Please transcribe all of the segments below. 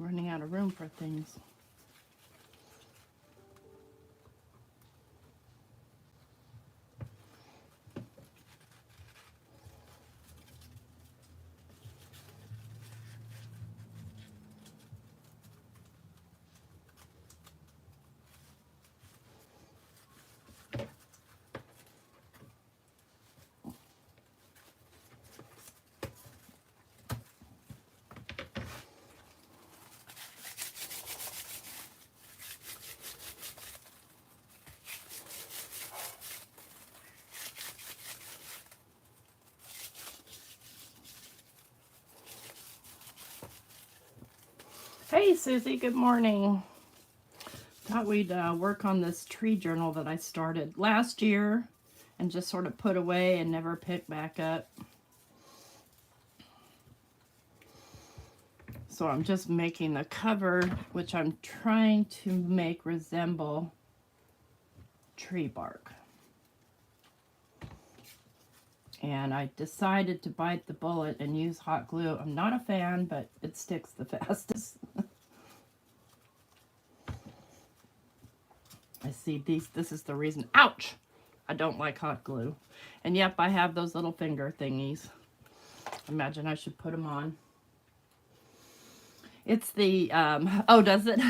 running out of room for things. Hey Susie, good morning. Thought we'd work on this tree journal that I started last year and just sort of put away and never picked back up. So I'm just making the cover, which I'm trying to make resemble tree bark. And I decided to bite the bullet and use hot glue. I'm not a fan, but it sticks the fastest. I see these, this is the reason, ouch! I don't like hot glue. And yep, I have those little finger thingies. Imagine I should put them on. It's the, oh, does it?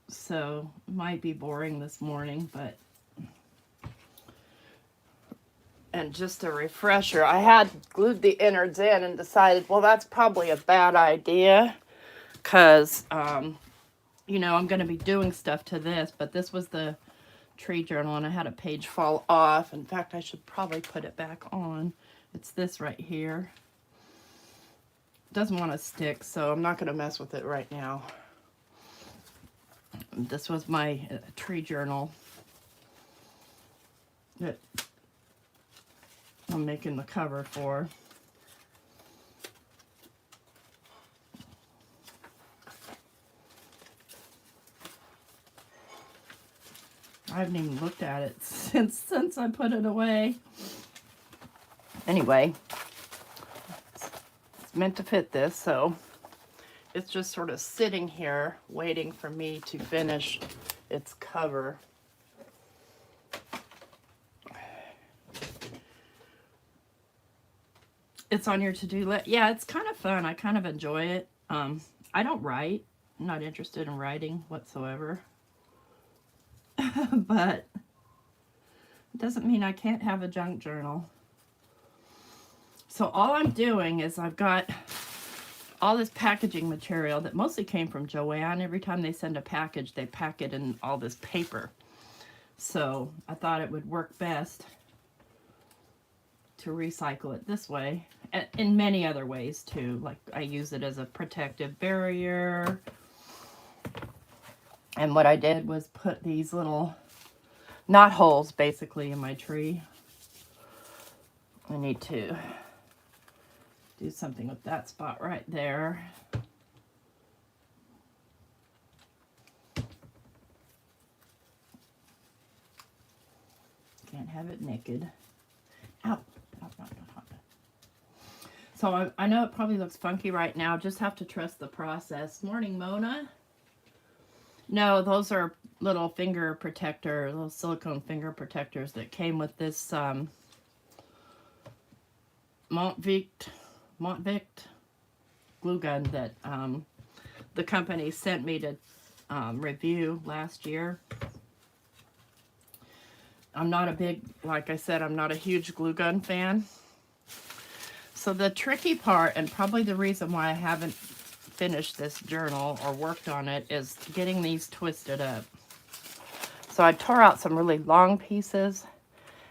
So, might be boring this morning, but. And just a refresher, I had glued the innards in and decided, well, that's probably a bad idea. Because, you know, I'm going to be doing stuff to this, but this was the tree journal and I had a page fall off. In fact, I should probably put it back on. It's this right here. Doesn't want to stick, so I'm not going to mess with it right now. This was my tree journal that I'm making the cover for. I haven't even looked at it since I put it away. Anyway, it's meant to fit this, so it's just sort of sitting here waiting for me to finish its cover. It's on your to-do list. Yeah, it's kind of fun. I kind of enjoy it. I don't write. I'm not interested in writing whatsoever. But it doesn't mean I can't have a junk journal. So all I'm doing is I've got all this packaging material that mostly came from Joann. Every time they send a package, they pack it in all this paper. So I thought it would work best to recycle it this way. In many other ways too. Like I use it as a protective barrier. And what I did was put these little knot holes basically in my tree. I need to do something with that spot right there. Can't have it naked. Ow. So I know it probably looks funky right now. Just have to trust the process. Morning, Mona. No, those are little finger protector, little silicone finger protectors that came with this Montvict glue gun that the company sent me to review last year. I'm not a big, like I said, I'm not a huge glue gun fan. So the tricky part, and probably the reason why I haven't finished this journal or worked on it, is getting these twisted up. So I tore out some really long pieces.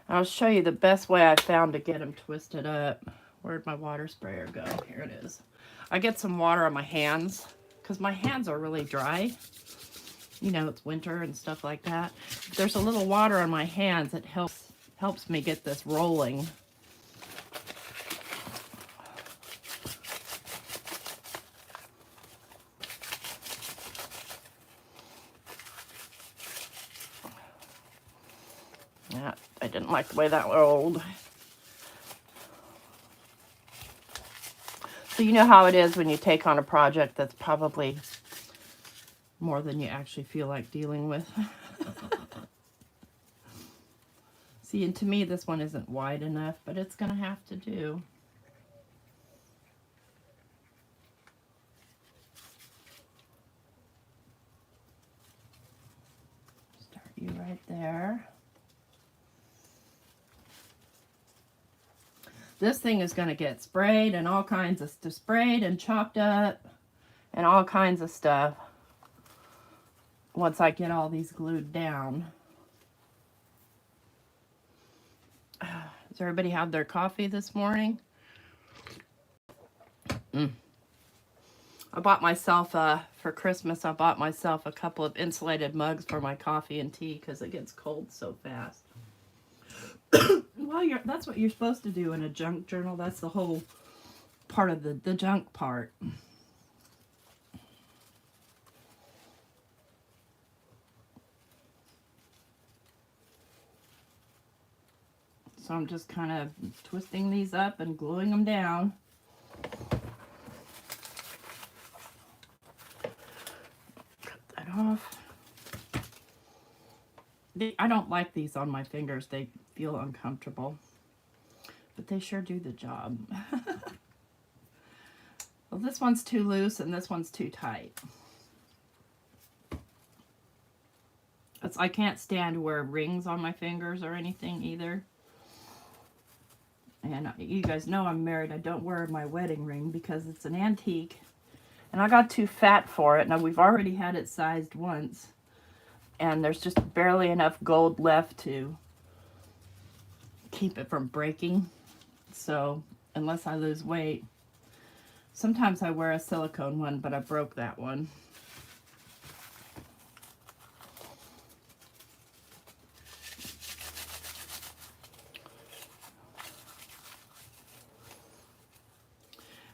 And I'll show you the best way I found to get them twisted up. Where'd my water sprayer go? Here it is. I get some water on my hands because my hands are really dry. You know, it's winter and stuff like that. If there's a little water on my hands, it helps me get this rolling. Yeah, I didn't like the way that rolled. So you know how it is when you take on a project that's probably more than you actually feel like dealing with. See, and to me this one isn't wide enough, but it's going to have to do. Start you right there. This thing is going to get sprayed and all kinds of stuff, sprayed and chopped up and all kinds of stuff once I get all these glued down. Does everybody have their coffee this morning? I bought myself, for Christmas, I bought myself a couple of insulated mugs for my coffee and tea because it gets cold so fast. Well, that's what you're supposed to do in a junk journal. That's the whole part of the junk part. So I'm just kind of twisting these up and gluing them down. Cut that off. I don't like these on my fingers. They feel uncomfortable. But they sure do the job. Well, this one's too loose and this one's too tight. I can't stand to wear rings on my fingers or anything either. And you guys know I'm married. I don't wear my wedding ring because it's an antique. And I got too fat for it. Now, we've already had it sized once. And there's just barely enough gold left to keep it from breaking. So, unless I lose weight. Sometimes I wear a silicone one, but I broke that one.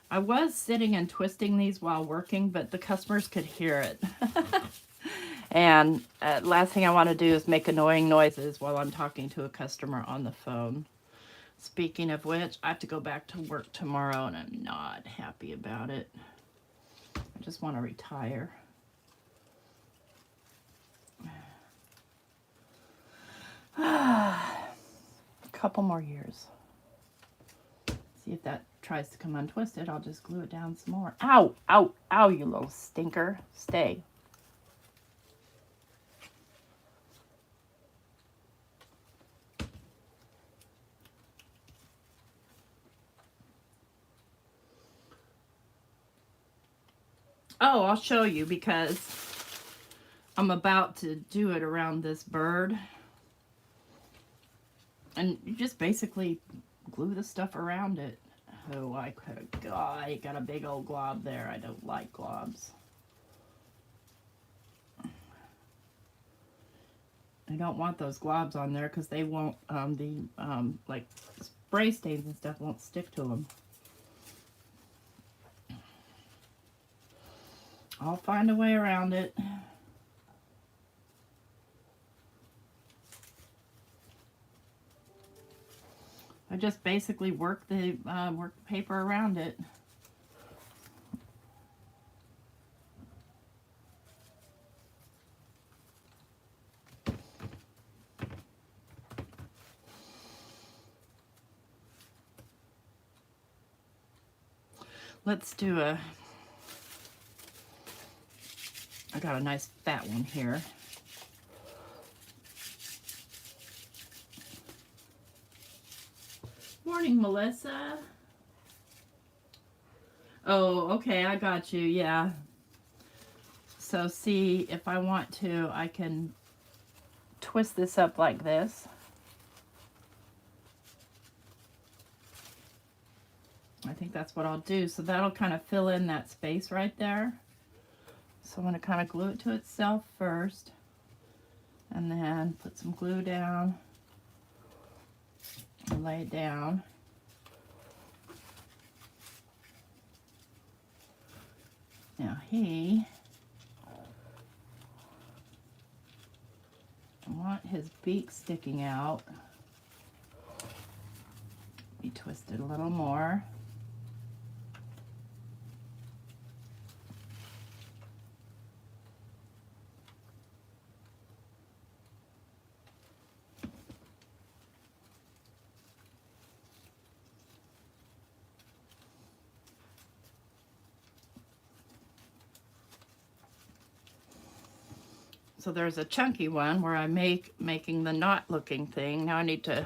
I was sitting and twisting these while working, but the customers could hear it. And last thing I want to do is make annoying noises while I'm talking to a customer on the phone. Speaking of which, I have to go back to work tomorrow, and I'm not happy about it. I just want to retire. A couple more years. See if that tries to come untwisted. I'll just glue it down some more. Ow, ow, ow, you little stinker. Stay. Oh, I'll show you because I'm about to do it around this bird. And you just basically glue the stuff around it. Oh, I got a big old glob there. I don't like globs. I don't want those globs on there because they won't, like spray stains and stuff won't stick to them. I'll find a way around it. I just basically work the paper around it. Let's do I got a nice fat one here. Morning, Melissa. Oh, okay, I got you, yeah. So see, if I want to, I can twist this up like this. I think that's what I'll do. So that'll kind of fill in that space right there. So I'm going to kind of glue it to itself first. And then put some glue down. And lay it down. Now I want his beak sticking out. Let me twist it a little more. So there's a chunky one where I making the knot looking thing. Now I need to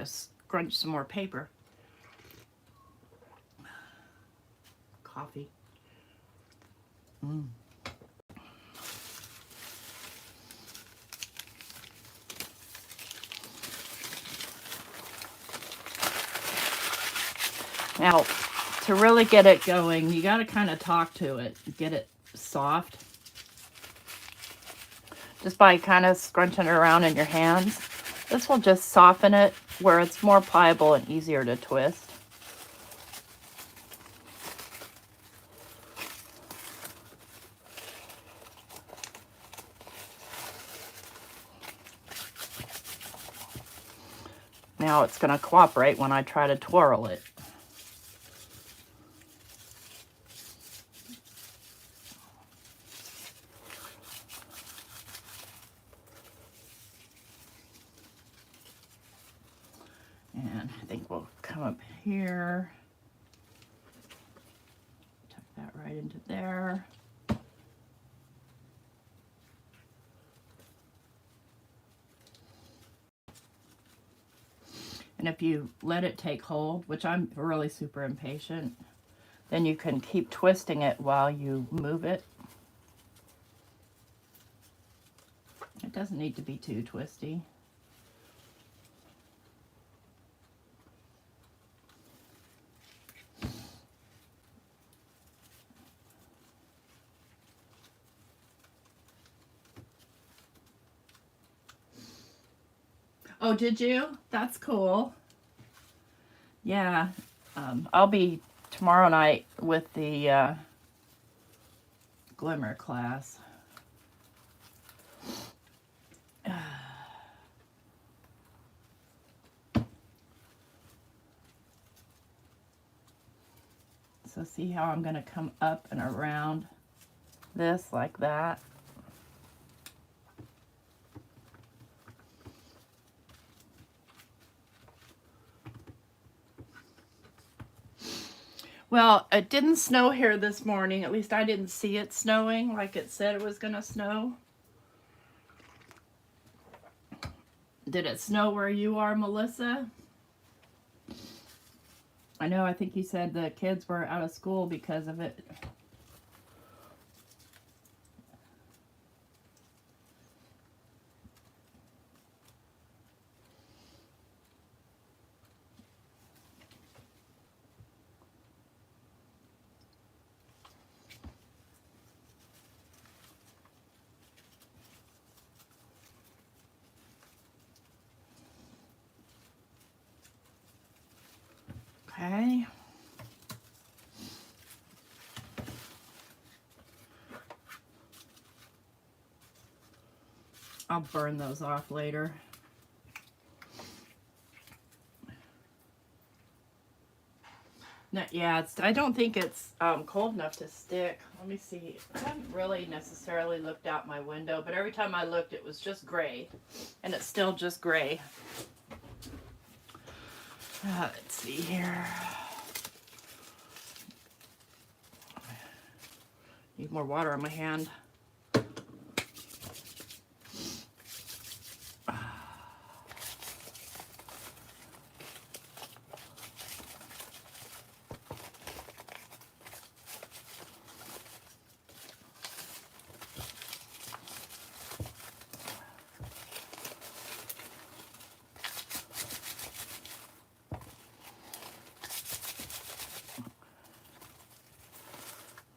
scrunch some more paper. Coffee. Now, to really get it going, you got to kind of talk to it, get it soft. Just by kind of scrunching it around in your hands. This will just soften it where it's more pliable and easier to twist. Now it's going to cooperate when I try to twirl it. And I think we'll come up here. Tuck that right into there. And if you let it take hold, which I'm really super impatient, then you can keep twisting it while you move it. It doesn't need to be too twisty. Oh, did you? That's cool. Yeah. I'll be tomorrow night with the Glimmer class. So see how I'm going to come up and around this like that. Well, it didn't snow here this morning. At least I didn't see it snowing like it said it was going to snow. Did it snow where you are, Melissa? I know, I think you said the kids were out of school because of it. Okay. I'll burn those off later. No, yeah, I don't think it's cold enough to stick. Let me see. I haven't really necessarily looked out my window, but every time I looked, it was just gray. And it's still just gray. Let's see here. Need more water on my hand.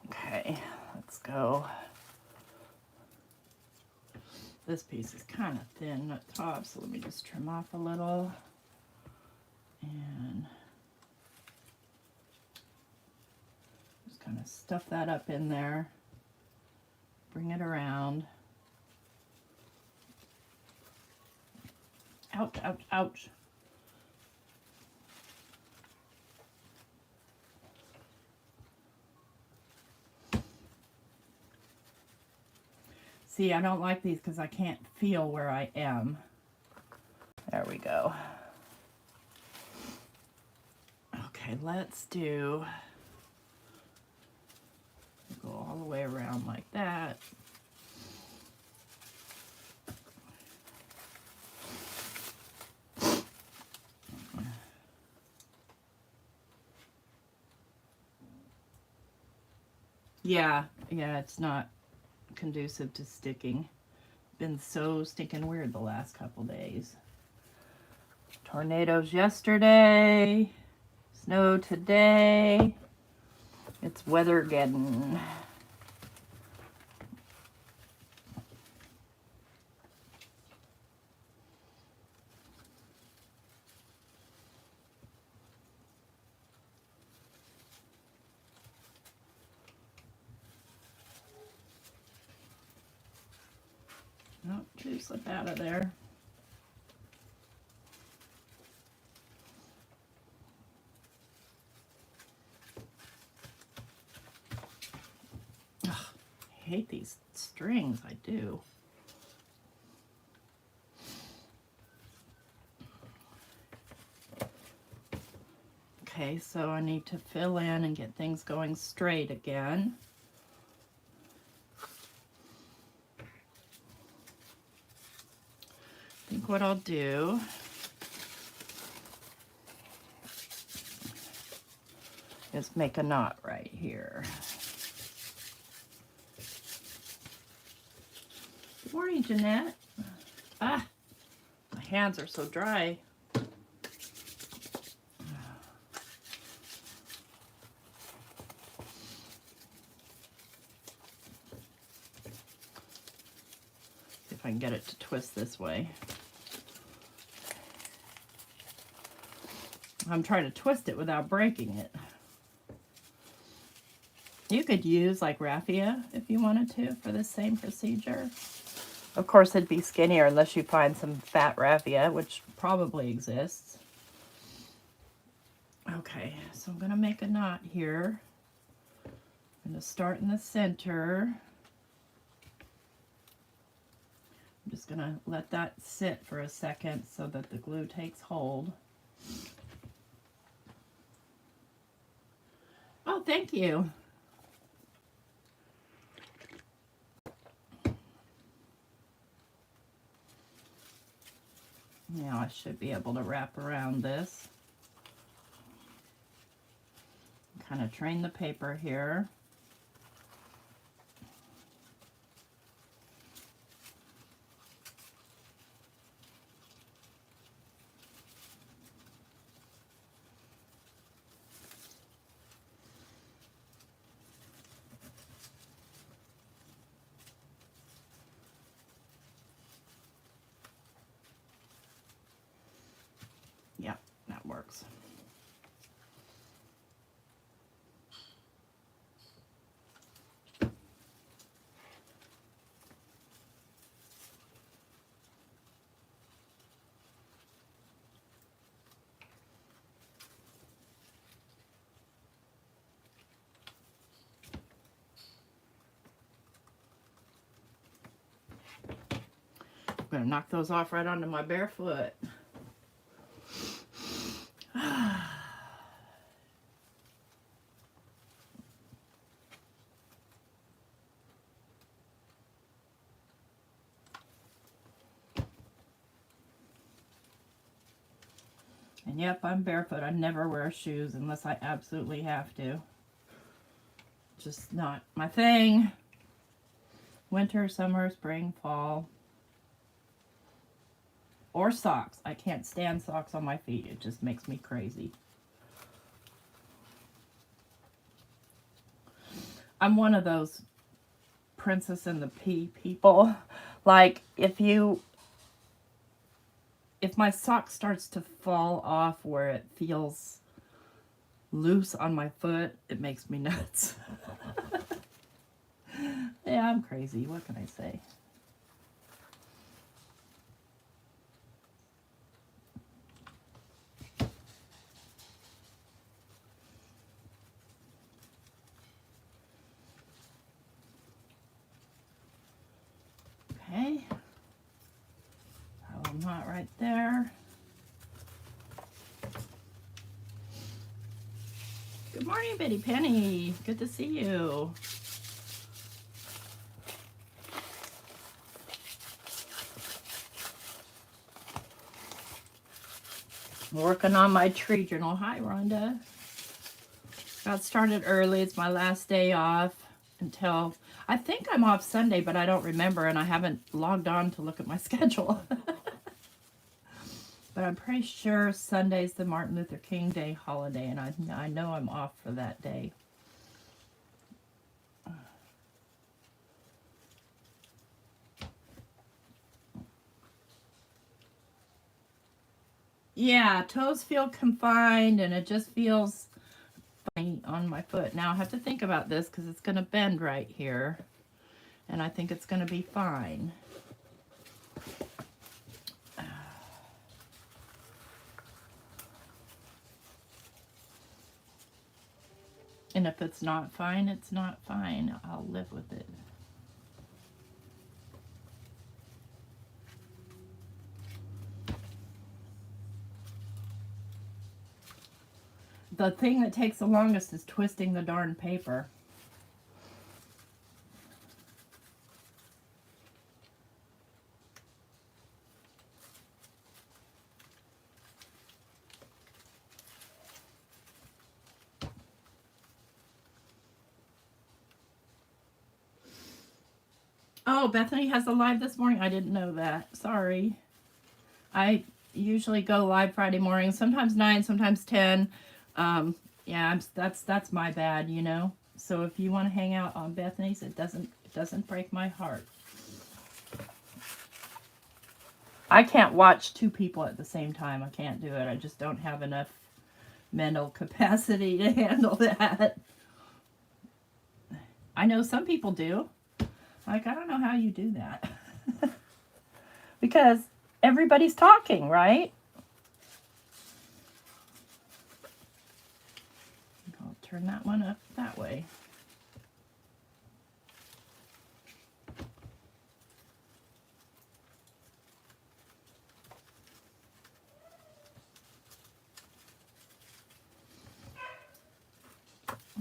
Okay, let's go. This piece is kind of thin at the top, so let me just trim off a little. And just kind of stuff that up in there. Bring it around. Ouch, ouch, ouch. See, I don't like these because I can't feel where I am. There we go. Okay, let's do, go all the way around like that. Yeah, yeah, it's not conducive to sticking. Been so stinking weird the last couple days. Tornadoes yesterday, snow today. It's weathergeddon. Oh, do slip out of there. Ugh, I hate these strings, I do. Okay, so I need to fill in and get things going straight again. I think what I'll do is make a knot right here. Good morning, Jeanette. Ah, my hands are so dry. See if I can get it to twist this way. I'm trying to twist it without breaking it. You could use like raffia if you wanted to for the same procedure. Of course, it'd be skinnier unless you find some fat raffia, which probably exists. Okay, so I'm going to make a knot here. I'm going to start in the center. I'm just going to let that sit for a second so that the glue takes hold. Oh, thank you. Now I should be able to wrap around this. Kind of train the paper here. Yep, that works. I'm going to knock those off right onto my bare foot. And yep, I'm barefoot. I never wear shoes unless I absolutely have to. Just not my thing. Winter, summer, spring, fall. Or socks. I can't stand socks on my feet. It just makes me crazy. I'm one of those Princess and the Pea people. Like, if my sock starts to fall off where it feels loose on my foot, it makes me nuts. Yeah, I'm crazy. What can I say? Okay. I'm not right there. Good morning, Betty Penny. Good to see you. Working on my tree journal. Hi, Rhonda. Got started early. It's my last day off. until, I think I'm off Sunday, but I don't remember, and I haven't logged on to look at my schedule. But I'm pretty sure Sunday's the Martin Luther King Day holiday, and I know I'm off for that day. Yeah, toes feel confined, and it just feels funny on my foot. Now I have to think about this because it's going to bend right here, and I think it's going to be fine. And if it's not fine, it's not fine. I'll live with it. The thing that takes the longest is twisting the darn paper. Oh, Bethany has a live this morning. I didn't know that. Sorry. I usually go live Friday morning, sometimes 9, sometimes 10. Yeah, that's my bad, you know. So if you want to hang out on Bethany's, it doesn't break my heart. I can't watch 2 people at the same time. I can't do it. I just don't have enough mental capacity to handle that. I know some people do. Like, I don't know how you do that. Because everybody's talking, right? I'll turn that one up that way.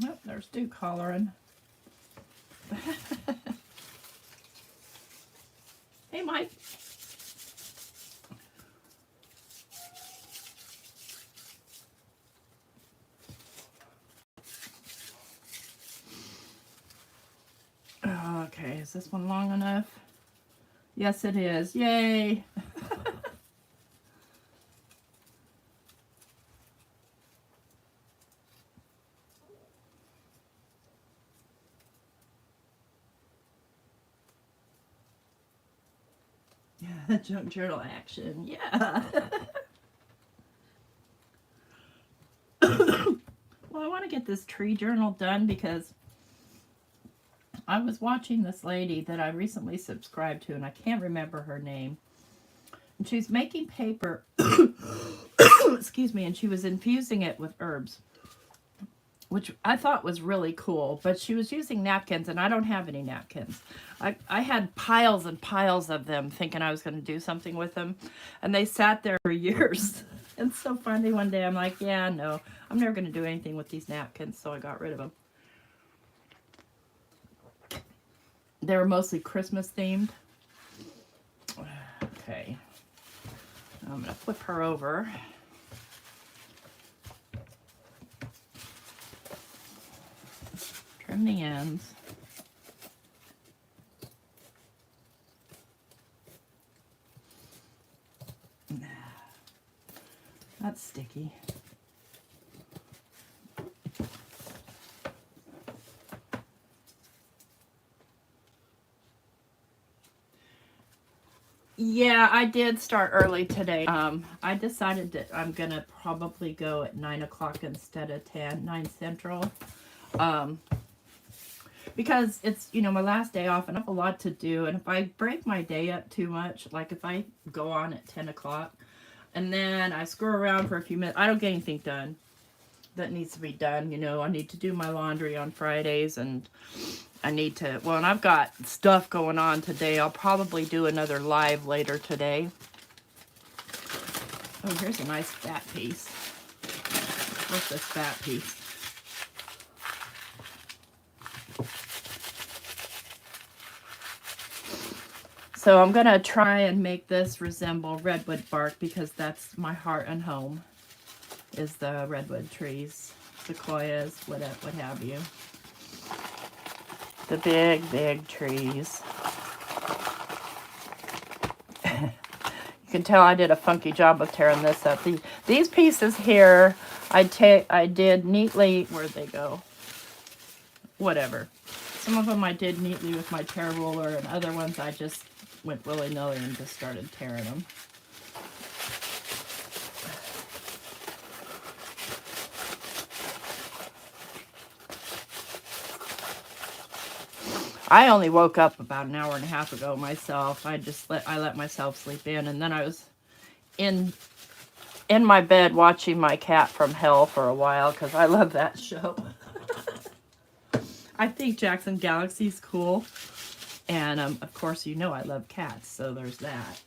Oh, there's Duke hollering. Hey, Mike. Okay, is this one long enough? Yes, it is. Yay! Junk journal action. Yeah. Well, I want to get this tree journal done because I was watching this lady that I recently subscribed to, and I can't remember her name. And she's making paper, excuse me, and she was infusing it with herbs, which I thought was really cool. But she was using napkins, and I don't have any napkins. I had piles and piles of them thinking I was going to do something with them, and they sat there for years. And so finally one day I'm like, yeah, no, I'm never going to do anything with these napkins, so I got rid of them. They were mostly Christmas themed. Okay. I'm going to flip her over. Trim the ends. That's sticky. Yeah, I did start early today. I decided that I'm going to probably go at 9 o'clock instead of 9 Central. Because it's, you know, my last day off and I have a lot to do. And if I break my day up too much, like if I go on at 10 o'clock and then I screw around for a few minutes, I don't get anything done that needs to be done. You know, I need to do my laundry on Fridays, and I need to, well, and I've got stuff going on today. I'll probably do another live later today. Oh, here's a nice fat piece. What's this fat piece? So I'm going to try and make this resemble redwood bark because that's my heart and home, is the redwood trees, sequoias, what have you. The big, big trees. You can tell I did a funky job of tearing this up. These pieces here, I did neatly. Where'd they go? Whatever. Some of them I did neatly with my tear ruler, and other ones I just went willy-nilly and just started tearing them. I only woke up about an hour and a half ago myself. I let myself sleep in, and then I was in my bed watching My Cat from Hell for a while because I love that show. I think Jackson Galaxy's cool, and of course you know I love cats, so there's that.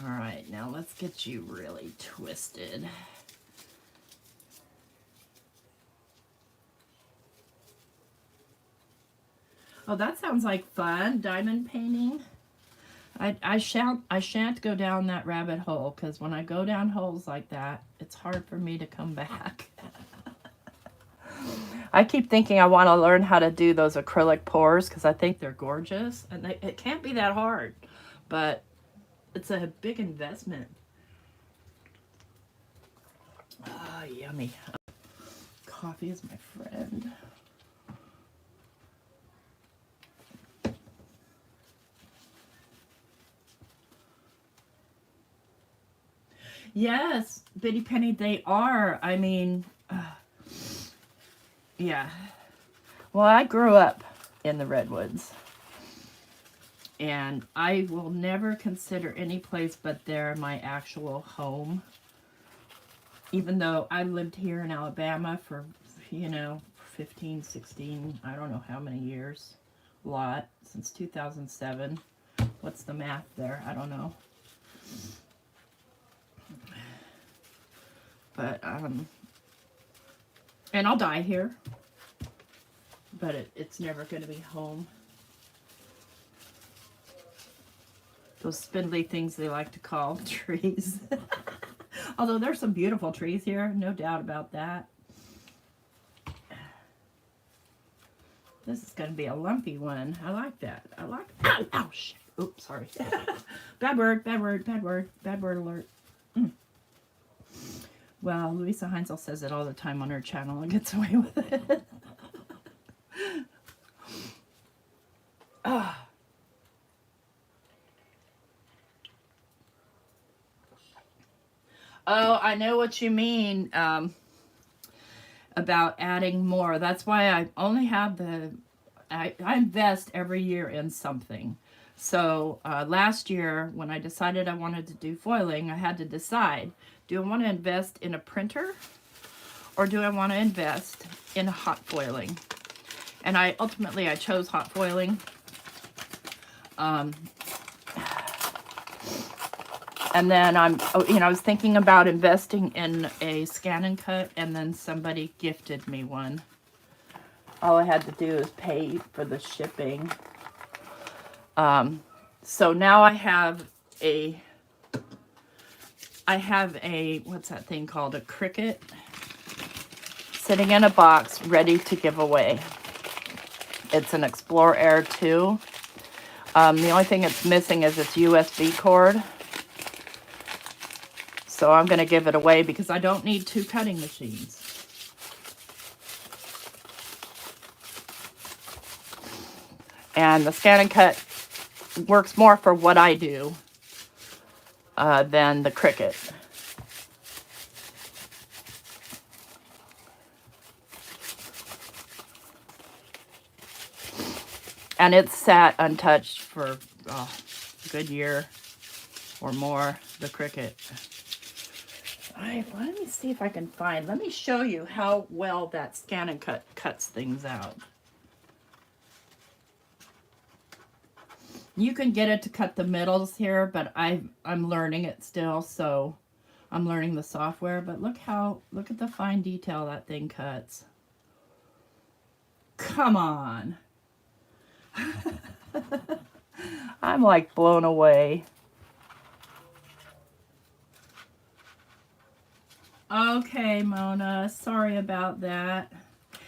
All right, now let's get you really twisted. Oh, that sounds like fun. Diamond painting. I shan't go down that rabbit hole, because when I go down holes like that, it's hard for me to come back. I keep thinking I want to learn how to do those acrylic pours because I think they're gorgeous, and it can't be that hard, but it's a big investment. Ah, yummy. Coffee is my friend. Yes, Bitty Penny, they are. I mean, yeah. Well, I grew up in the Redwoods, and I will never consider any place but there my actual home. Even though I lived here in Alabama for, 15, 16, I don't know how many years. A lot. Since 2007. What's the math there? I don't know. But, and I'll die here. But it's never going to be home. Those spindly things they like to call trees. Although there's some beautiful trees here, no doubt about that. This is going to be a lumpy one. I like that. I like. Ow! Ow! Shit. Oops, sorry. Bad word. Bad word. Bad word. Bad word alert. Well, Louisa Heinzel says it all the time on her channel and gets away with it. Oh, I know what you mean about adding more. That's why I only have I invest every year in something. So last year, when I decided I wanted to do foiling, I had to decide, do I want to invest in a printer or do I want to invest in hot foiling? And ultimately I chose hot foiling. And then I was thinking about investing in a Scan and Cut, and then somebody gifted me one. All I had to do is pay for the shipping. So now I have a what's that thing called? A Cricut sitting in a box ready to give away. It's an Explore Air 2. The only thing it's missing is its USB cord. So I'm going to give it away because I don't need 2 cutting machines. And the Scan and Cut works more for what I do than the Cricut. And it's sat untouched for a good year or more, the Cricut. All right, let me see if I can find. Let me show you how well that Scan and Cut cuts things out. You can get it to cut the middles here, but I'm learning it still, so I'm learning the software. But look at the fine detail that thing cuts. Come on. I'm like blown away. Okay, Mona, sorry about that.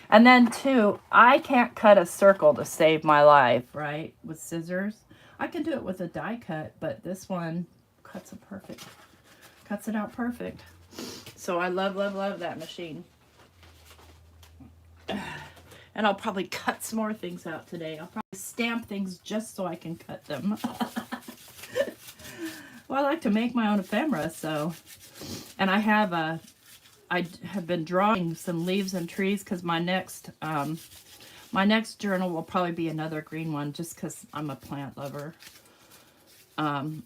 And then too, I can't cut a circle to save my life, right? With scissors. I can do it with a die cut, but this one cuts it out perfect. So I love, love, love that machine. And I'll probably cut some more things out today. I'll probably stamp things just so I can cut them. Well, I like to make my own ephemera, so. And I have been drawing some leaves and trees because my next journal will probably be another green one just because I'm a plant lover. And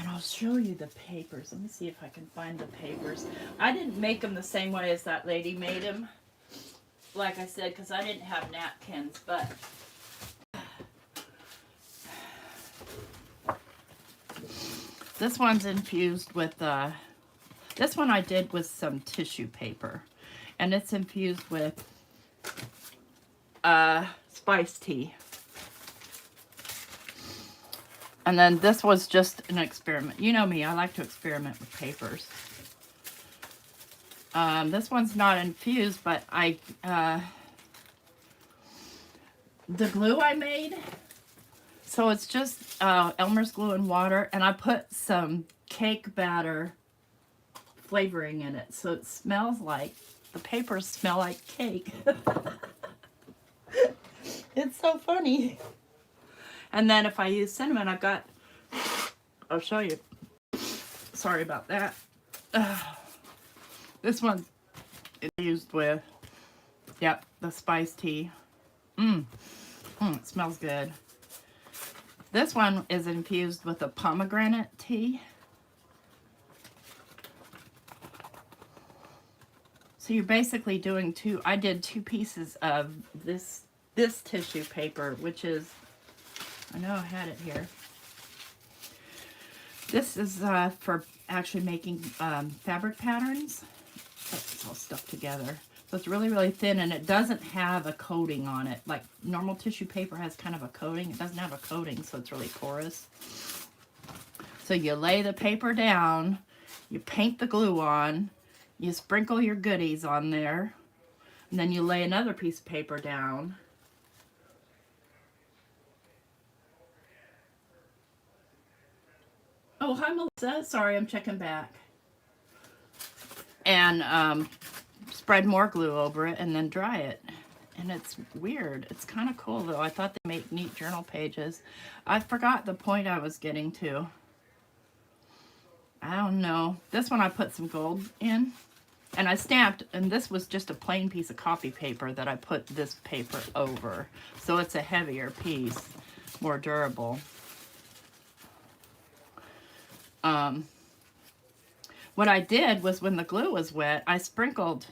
I'll show you the papers. Let me see if I can find the papers. I didn't make them the same way as that lady made them. Like I said, because I didn't have napkins, but this one's infused with, this one I did with some tissue paper. And it's infused with spice tea. And then this was just an experiment. You know me, I like to experiment with papers. This one's not infused, but the glue I made, so it's just Elmer's glue and water, and I put some cake batter flavoring in it, so it smells like, the papers smell like cake. It's so funny. And then if I use cinnamon, I'll show you. Sorry about that. This one is used with, yep, the spice tea. It smells good. This one is infused with a pomegranate tea. So you're basically doing I did 2 pieces of this tissue paper, which is, I know I had it here. This is for actually making fabric patterns. It's all stuck together. So it's really, really thin, and it doesn't have a coating on it. Like normal tissue paper has kind of a coating. It doesn't have a coating, so it's really porous. So you lay the paper down, you paint the glue on, you sprinkle your goodies on there, and then you lay another piece of paper down. Oh, hi, Melissa. Sorry, I'm checking back. And spread more glue over it and then dry it. And it's weird. It's kind of cool, though. I thought they make neat journal pages. I forgot the point I was getting to. I don't know. This one I put some gold in. And I stamped, and this was just a plain piece of copy paper that I put this paper over. So it's a heavier piece, more durable. What I did was when the glue was wet, I sprinkled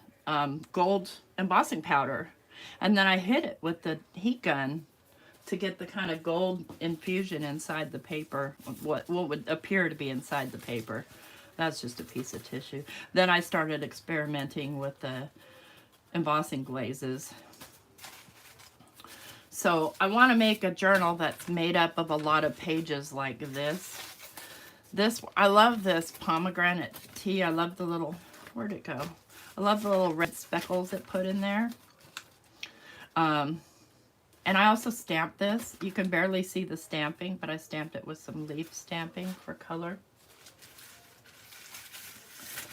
gold embossing powder, and then I hit it with the heat gun to get the kind of gold infusion inside the paper, what would appear to be inside the paper. That's just a piece of tissue. Then I started experimenting with the embossing glazes. So I want to make a journal that's made up of a lot of pages like this. I love this pomegranate tea. I love the little, where'd it go? I love the little red speckles it put in there. And I also stamped this. You can barely see the stamping, but I stamped it with some leaf stamping for color.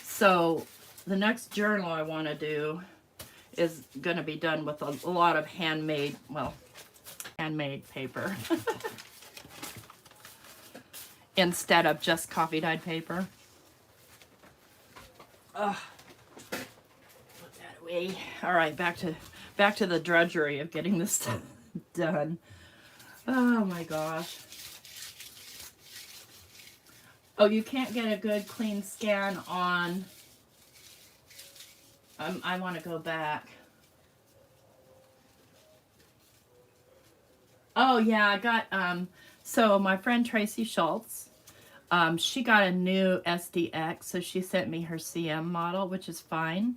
So the next journal I want to do is going to be done with a lot of handmade paper. Instead of just coffee dyed paper. Ugh. Put that away. All right, back to the drudgery of getting this done. Oh my gosh. Oh, you can't get a good clean scan on. I want to go back. Oh yeah, I got so my friend Tracy Schultz, she got a new SDX, so she sent me her CM model, which is fine.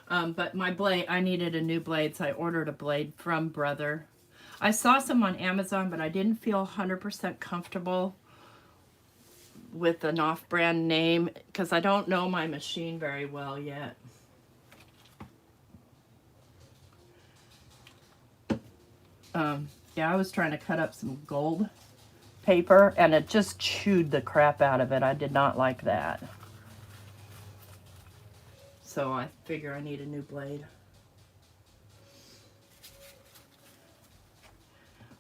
But my blade, I needed a new blade, so I ordered a blade from Brother. I saw some on Amazon, but I didn't feel 100% comfortable with an off-brand name because I don't know my machine very well yet. Yeah, I was trying to cut up some gold paper and it just chewed the crap out of it. I did not like that. So I figure I need a new blade.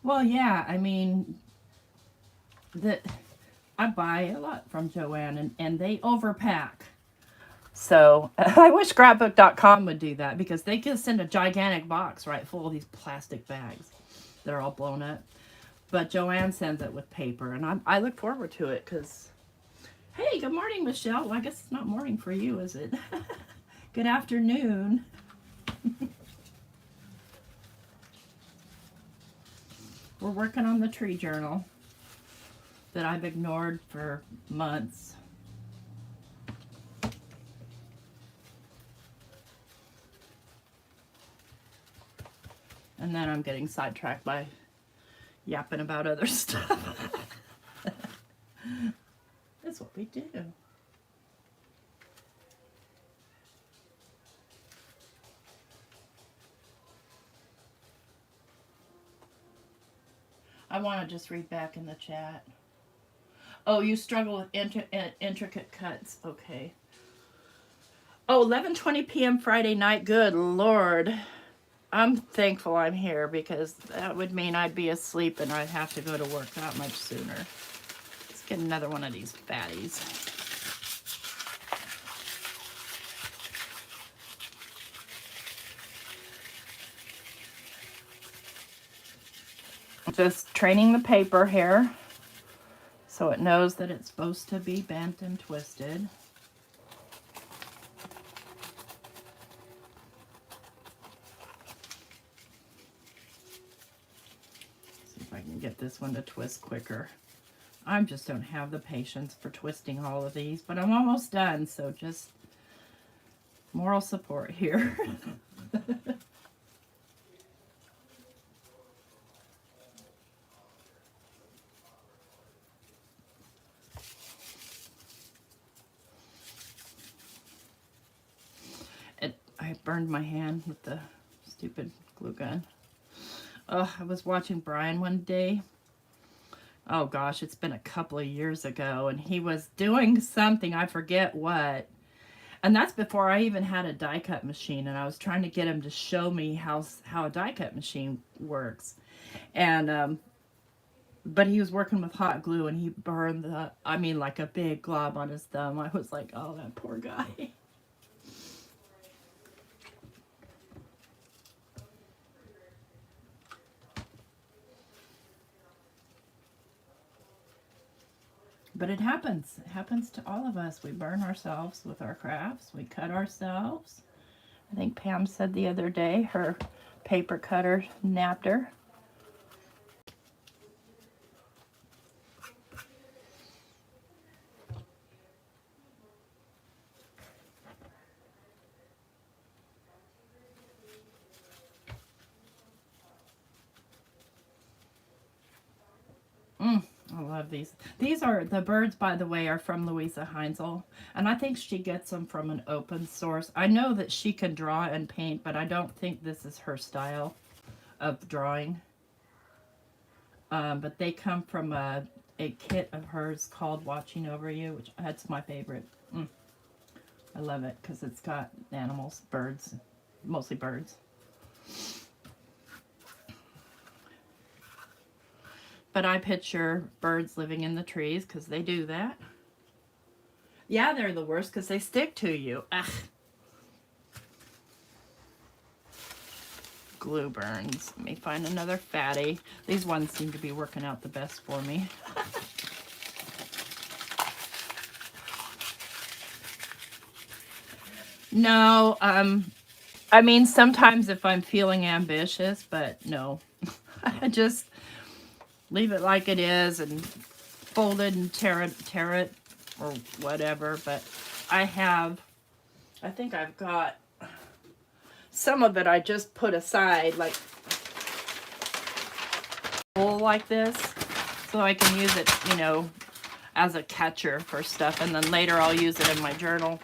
Well, yeah, I mean, I buy a lot from Joann and they overpack. So I wish scrapbook.com would do that because they can send a gigantic box right full of these plastic bags that are all blown up. But Joann sends it with paper and I look forward to it because, hey, good morning, Michelle. Well, I guess it's not morning for you, is it? Good afternoon. We're working on the tree journal that I've ignored for months. And then I'm getting sidetracked by yapping about other stuff. That's what we do. I want to just read back in the chat. Oh, you struggle with intricate cuts. Okay. Oh, 11:20 p.m. Friday night. Good Lord. I'm thankful I'm here because that would mean I'd be asleep and I'd have to go to work that much sooner. Let's get another one of these fatties. Just training the paper here so it knows that it's supposed to be bent and twisted. See if I can get this one to twist quicker. I just don't have the patience for twisting all of these, but I'm almost done, so just moral support here. I burned my hand with the stupid glue gun. Oh, I was watching Brian one day. Oh gosh, it's been a couple of years ago, and he was doing something, I forget what. And that's before I even had a die cut machine, and I was trying to get him to show me how a die cut machine works. And but he was working with hot glue, and he burned like a big glob on his thumb. I was like, oh, that poor guy. But it happens. It happens to all of us. We burn ourselves with our crafts. We cut ourselves. I think Pam said the other day her paper cutter napped her. I love these. These are, the birds, by the way, are from Louisa Heinzel. And I think she gets them from an open source. I know that she can draw and paint, but I don't think this is her style of drawing. But they come from a kit of hers called Watching Over You, which that's my favorite. I love it because it's got animals, birds, mostly birds. But I picture birds living in the trees because they do that. Yeah, they're the worst because they stick to you. Ugh. Glue burns. Let me find another fatty. These ones seem to be working out the best for me. No, I mean, sometimes if I'm feeling ambitious, but no. I just leave it like it is and fold it and tear it or whatever. But I think I've got some of it I just put aside, like like this, so I can use it, as a catcher for stuff, and then later I'll use it in my journal.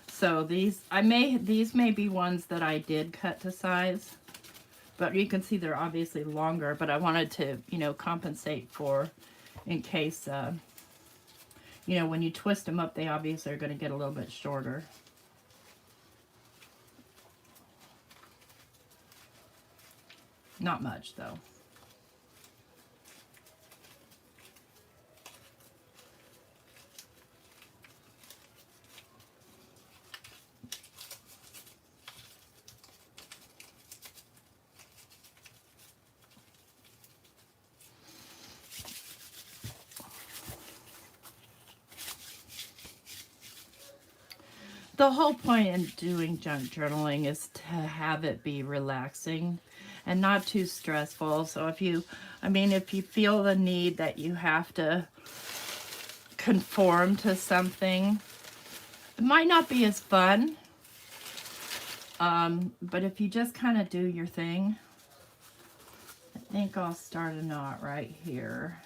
So these may be ones that I did cut to size, but you can see they're obviously longer, but I wanted to, you know, compensate for in case, you know, when you twist them up, they obviously are going to get a little bit shorter. Not much though. The whole point in doing junk journaling is to have it be relaxing and not too stressful. So if you, I mean, if you feel the need that you have to conform to something, it might not be as fun. But if you just kind of do your thing, I think I'll start a knot right here.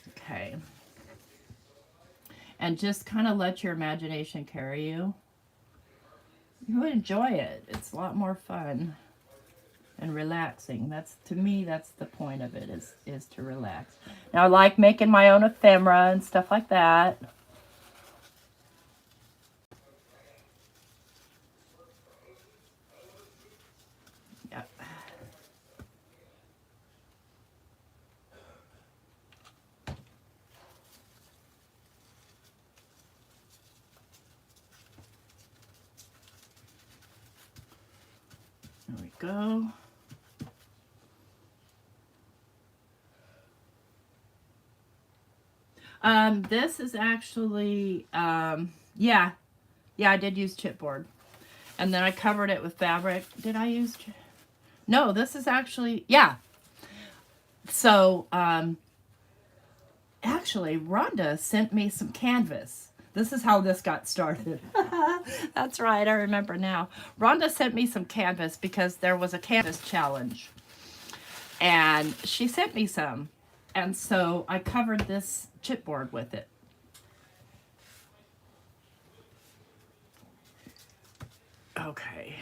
Okay. And just kind of let your imagination carry you. You enjoy it. It's a lot more fun and relaxing. That's, to me, that's the point of it, is to relax. Now I like making my own ephemera and stuff like that. Yep. There we go. This is actually, yeah, I did use chipboard. And then I covered it with fabric. Did I use, no, this is actually, yeah. So, actually, Rhonda sent me some canvas. This is how this got started. That's right, I remember now. Rhonda sent me some canvas because there was a canvas challenge. And she sent me some. And so I covered this chipboard with it. Okay.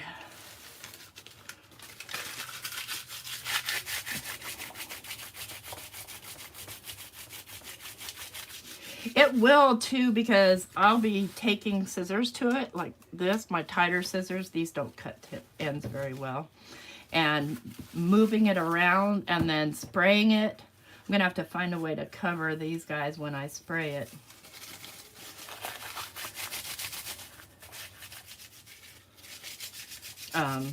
It will too, because I'll be taking scissors to it like this, my tighter scissors. These don't cut tip ends very well. And moving it around and then spraying it. I'm gonna have to find a way to cover these guys when I spray it.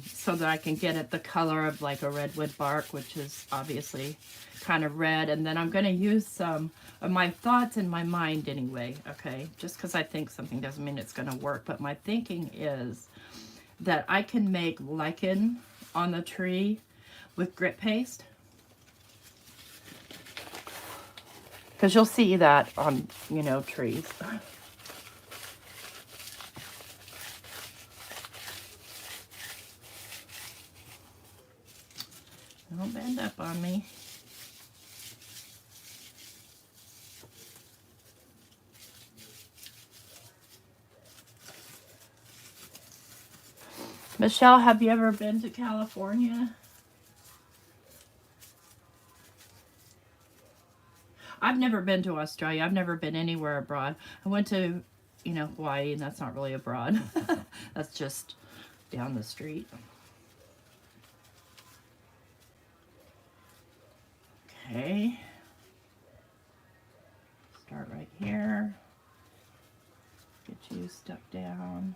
So that I can get it the color of like a redwood bark, which is obviously kind of red. And then I'm going to use some of my thoughts in my mind anyway, okay? Just because I think something doesn't mean it's going to work. But my thinking is that I can make lichen on the tree with grit paste. Because you'll see that on, you know, trees. Don't bend up on me. Michelle, have you ever been to California? I've never been to Australia. I've never been anywhere abroad. I went to, you know, Hawaii, and that's not really abroad. That's just down the street. Okay. Start right here. Get you stuck down.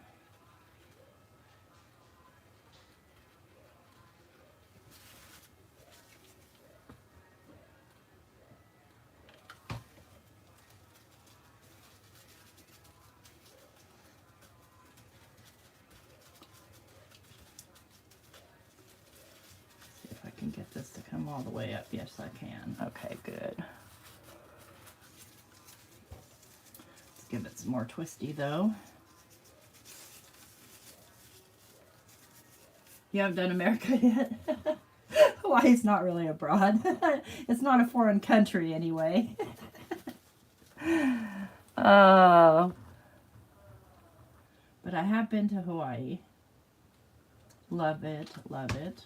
See if I can get this to come all the way up. Yes, I can. Okay, good. give it some more twisty though. You haven't done America yet? Hawaii's not really abroad. It's not a foreign country anyway. Oh. But I have been to Hawaii. Love it, love it.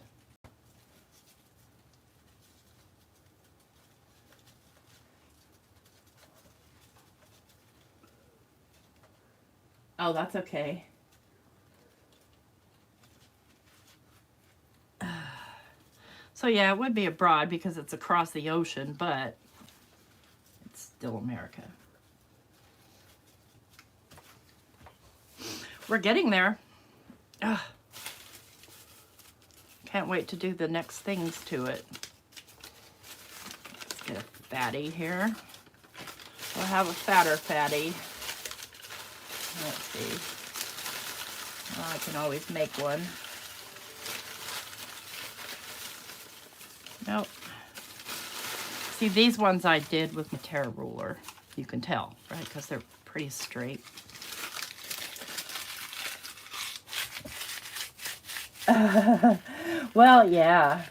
Oh, that's okay. So yeah, it would be abroad because it's across the ocean, but it's still America. We're getting there. Ugh. Can't wait to do the next things to it. Let's get a fatty here. We'll have a fatter fatty. Let's see. Well, I can always make one. Nope. See, these ones I did with my Terra ruler. You can tell, right? Because they're pretty straight. Well, yeah.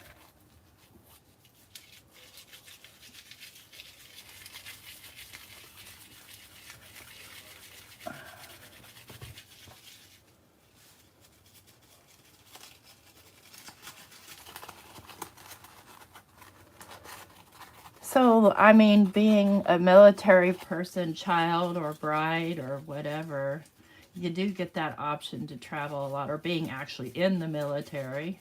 So, I mean, being a military person, child, or bride, or whatever, you do get that option to travel a lot, or being actually in the military.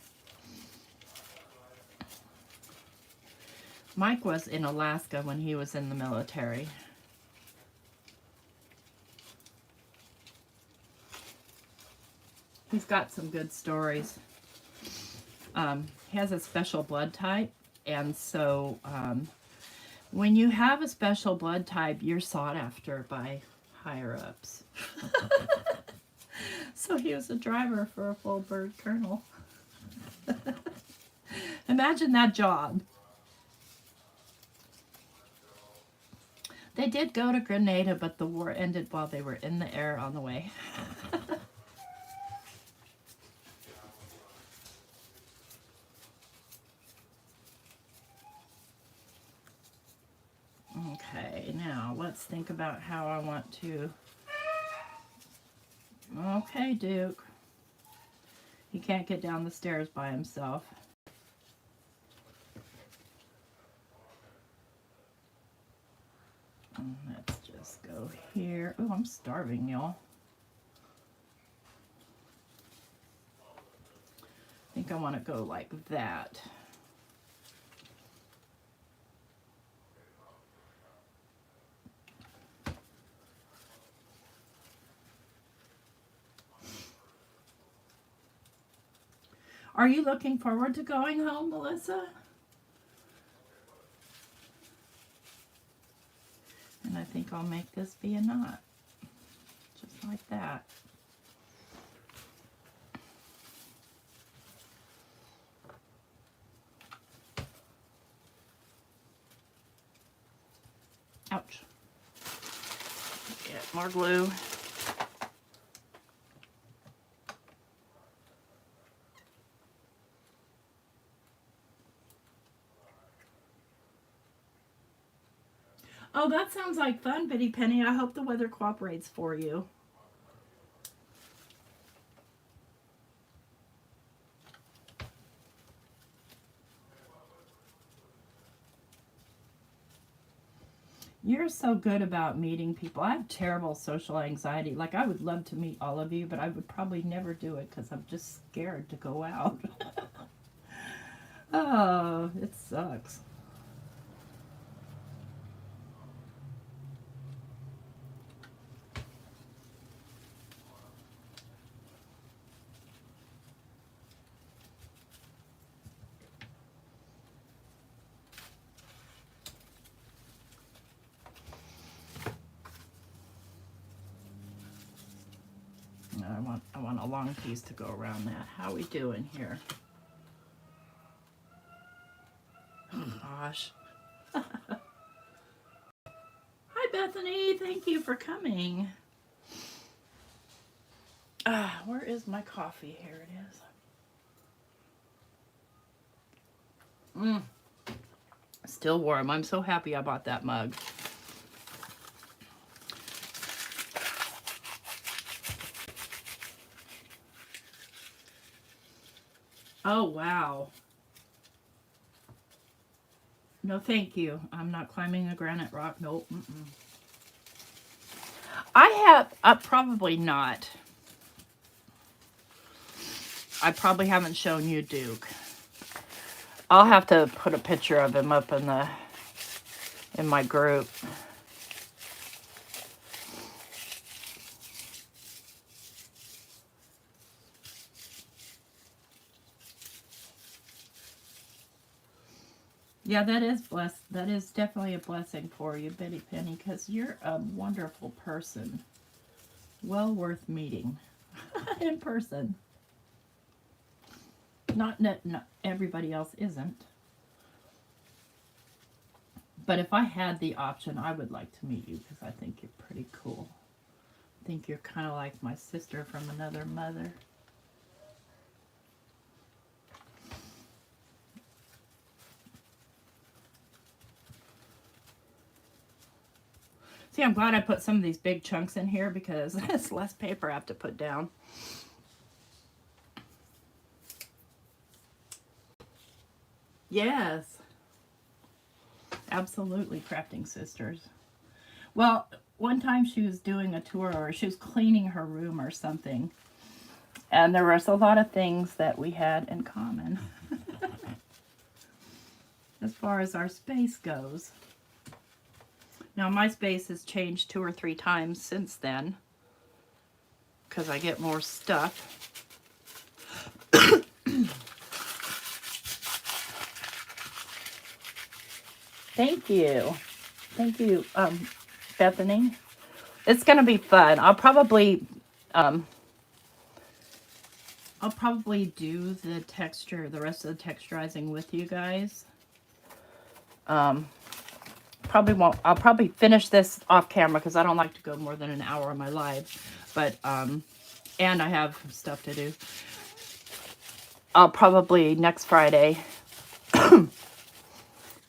Mike was in Alaska when he was in the military. He's got some good stories. He has a special blood type, and so when you have a special blood type, you're sought after by higher ups. So he was a driver for a full bird colonel. Imagine that job. They did go to Grenada, but the war ended while they were in the air on the way. Okay, now let's think about how I want to... Okay, Duke. He can't get down the stairs by himself. Let's just go here. Oh, I'm starving, y'all. I think I want to go like that. Are you looking forward to going home, Melissa? And I think I'll make this be a knot. Just like that. Ouch. Get more glue. Oh, that sounds like fun, Bitty Penny. I hope the weather cooperates for you. You're so good about meeting people. I have terrible social anxiety. Like, I would love to meet all of you, but I would probably never do it because I'm just scared to go out. Oh, it sucks. I want a long piece to go around that. How we doing here? Oh gosh. Hi, Beth Bethany, thank you for coming. Where is my coffee? Here it is. Still warm. I'm so happy I bought that mug. Oh, wow. No, thank you. I'm not climbing a granite rock. Nope. I have, probably not. I probably haven't shown you Duke. I'll have to put a picture of him up in my group. Yeah, that is blessed. That is definitely a blessing for you, Betty Penny, because you're a wonderful person. Well worth meeting in person. Not everybody else isn't. But if I had the option, I would like to meet you because I think you're pretty cool. I think you're kind of like my sister from another mother. See, I'm glad I put some of these big chunks in here because it's less paper I have to put down. Yes. Absolutely, Crafting Sisters. Well, one time she was doing a tour, or she was cleaning her room or something, and there was a lot of things that we had in common as far as our space goes. Now, my space has changed 2 or 3 times since then because I get more stuff. Thank you. Thank you, Bethany. It's going to be fun. I'll probably do the texture, the rest of the texturizing with you guys. I'll probably finish this off camera because I don't like to go more than an hour on my live. But, and I have stuff to do. I'll probably next Friday,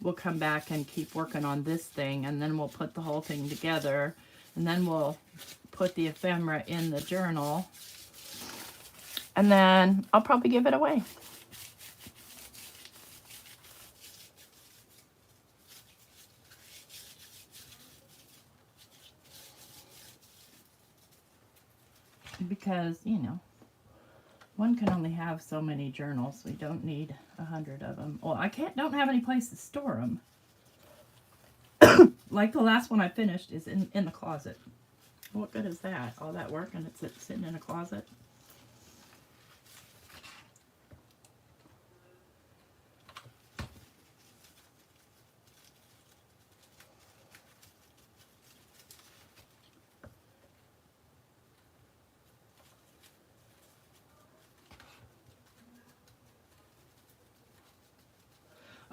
we'll come back and keep working on this thing, and then we'll put the whole thing together, and then we'll put the ephemera in the journal, and then I'll probably give it away. Because, you know, one can only have so many journals. We don't need 100 of them. Well, don't have any place to store them. Like the last one I finished is in the closet. What good is that? All that work and it's sitting in a closet?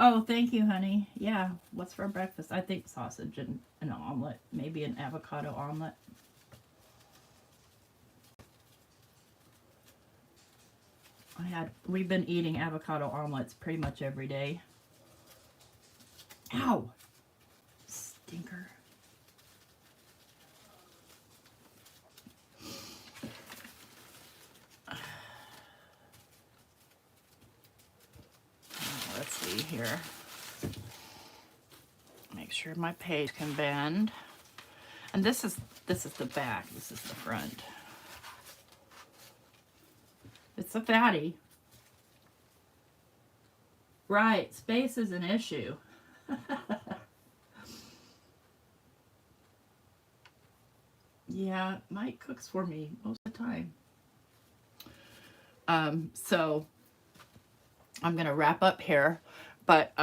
Oh, thank you, honey. Yeah, what's for breakfast? I think sausage and an omelet. Maybe an avocado omelet. We've been eating avocado omelets pretty much every day. Ow! Stinker. Let's see here. Make sure my page can bend. And this is the back. This is the front. It's a fatty. Right, space is an issue. Yeah, Mike cooks for me most of the time. So I'm gonna wrap up here, but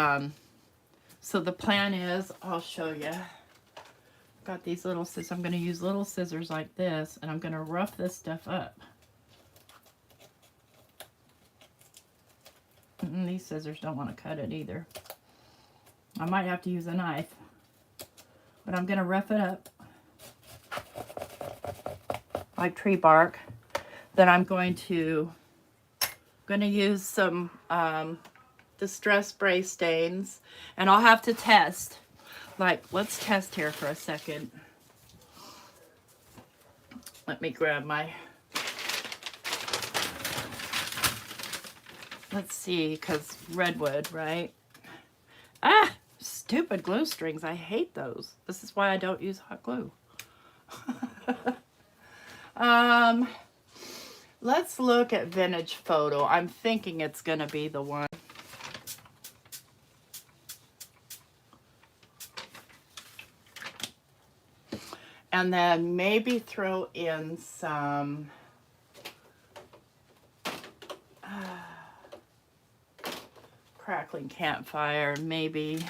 so the plan is, I'll show you. Got these little scissors. I'm gonna use little scissors like this, and I'm gonna rough this stuff up. And these scissors don't want to cut it either. I might have to use a knife, but I'm gonna rough it up. like tree bark. Then I'm going to use some Distress Spray stains, and I'll have to test. Like, let's test here for a second. Let me grab my, let's see, because redwood, right? Ah, stupid glue strings. I hate those. This is why I don't use hot glue. Let's look at Vintage Photo. I'm thinking it's gonna be the one. And then maybe throw in some Crackling Campfire, maybe.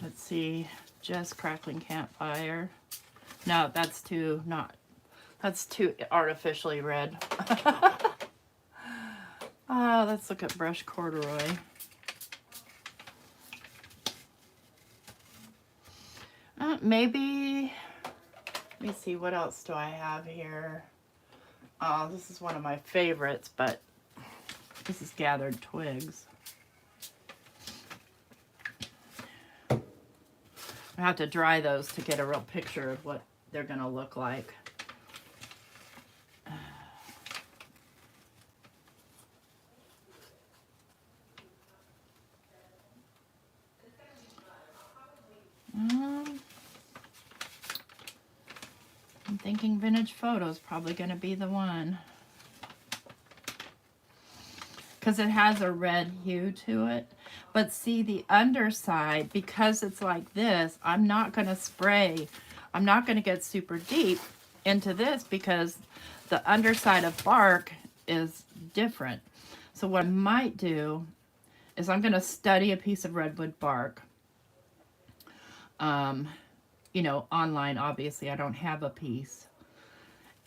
Let's see, just Crackling Campfire. No, that's too artificially red. Let's look at Brush Corduroy. Maybe, let me see, what else do I have here? This is one of my favorites, but this is Gathered Twigs. I have to dry those to get a real picture of what they're gonna look like. I'm thinking Vintage Photo is probably going to be the one, because it has a red hue to it. But see, the underside, because it's like this, I'm not going to spray. I'm not going to get super deep into this because the underside of bark is different. So what I might do is I'm going to study a piece of redwood bark. You know, online, obviously, I don't have a piece.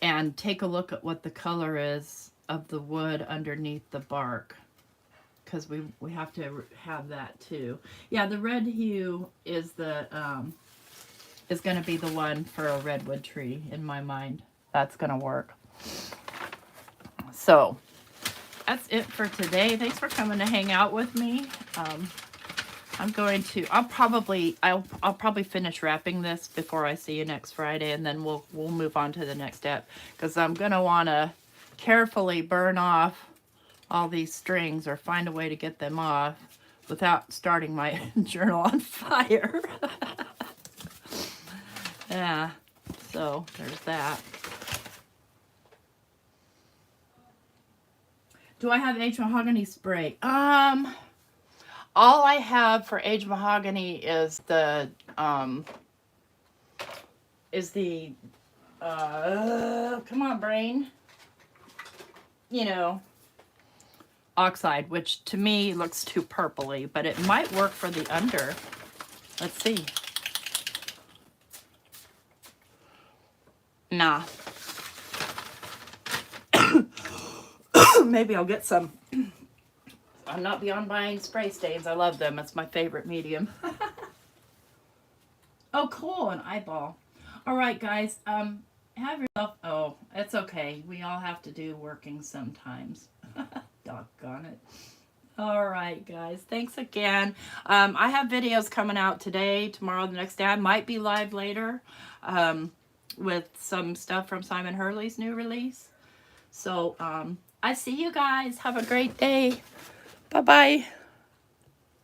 And take a look at what the color is of the wood underneath the bark, because we have to have that too. Yeah, the red hue is the is going to be the one for a redwood tree in my mind. That's going to work. So that's it for today. Thanks for coming to hang out with me. I'll probably finish wrapping this before I see you next Friday, and then we'll move on to the next step, because I'm gonna want to carefully burn off all these strings, or find a way to get them off without starting my journal on fire. Yeah, so there's that. Do I have aged mahogany spray? All I have for aged mahogany is the come on, brain. You know, oxide, which to me looks too purpley, but it might work for the under. Let's see. Nah. Maybe I'll get some. I'm not beyond buying spray stains. I love them. It's my favorite medium. Oh, cool. An eyeball. All right, guys. Have yourself... Oh, it's okay. We all have to do working sometimes. Doggone it. All right, guys. Thanks again. I have videos coming out today, tomorrow, the next day. I might be live later with some stuff from Simon Hurley's new release. So, I see you guys. Have a great day. Bye-bye.